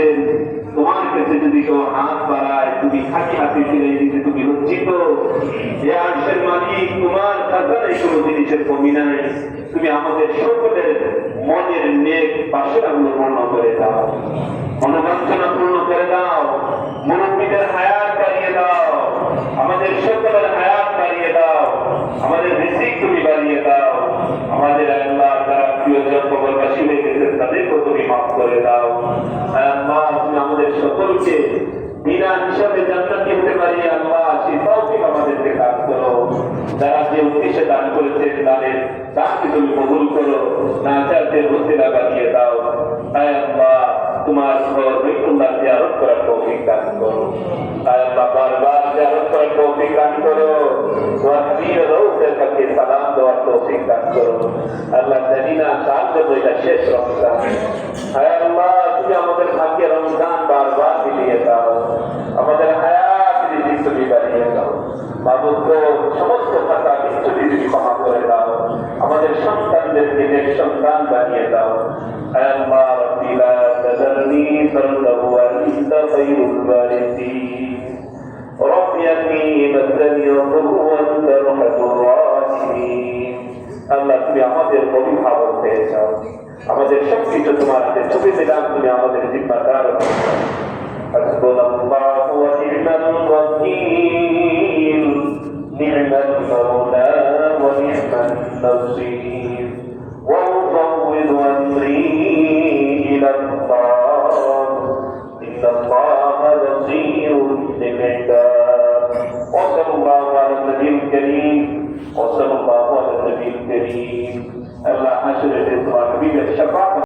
বলেছেন, তোমার কাছে যদি কেউ হাত বাড়ায় তুমি খালি হাতে ফিরে দিতে তুমি লজ্জিত। যে আরশের মালিক, তোমার খাজানায় কোনো জিনিসের কমি নাই। তুমি আমাদের সকলের মনের নেক বাসনাগুলো পূর্ণ করে দাও, মনোবাঞ্ছনা পূর্ণ করে দাও, মুরব্বীদের হায়াত বাড়িয়ে দাও, আমাদের সকলের হায়াত বাড়িয়ে দাও, আমাদের রিজিক তুমি বাড়িয়ে দাও। আমাদের আল্লাহ যারা প্রিয়জন কবরবাসী হয়ে গেছে তাদেরকেও তুমি মাফ করে দাও। আল্লাহ তুমি আমাদের সকলকে বিনা হিসাবে জান্নাতি হতে পারি আল্লাহ, সেই তৌফিক আমাদেরকে দান করো। যারা যে উদ্দেশ্যে দান করেছেন তাদের দানকে তুমি কবুল করো, নাজাতের ওসিলা বানিয়ে দাও। আল্লাহ তোমার ঘর বাইতুল্লাহ জিয়ারত করার তৌফিক দান করো। আল্লাহ বারবার জিয়ারত করার তৌফিক দান করো। ওয়াসির রওজার কাছে সালাম দেওয়ার তৌফিক দান করো। আল্লাহ জানি না সাহায্য এটা শেষ রমজান। আল্লাহ তুমি আমাদের ভাগ্যে রমজান বারবার মিলিয়ে দাও, আমাদের হায়াত রিজিক তুমি বাড়িয়ে দাও। মাবুদ সমস্ত ভাষা বিচ্ছুতি তুমি ক্ষমা করে দাও, আমাদের সন্তানদেরকে নেক সন্তান বানিয়ে দাও। আল্লাহ রাব্বি লা তাযারনি ফারদাহু ওয়া আনতা খায়রুল ওয়ারিসিন। রাব্বি আন্নী মাসানি আয-যুররু ওয়া আনতা আরহামুর রাহিমিন। আল্লাহ তুমি আমাদের অভিভাবক হয়ে যাও, আমাদের সবকিছু তোমার হাতে ছবি দিলাম, তুমি আমাদের জিম্মাদার।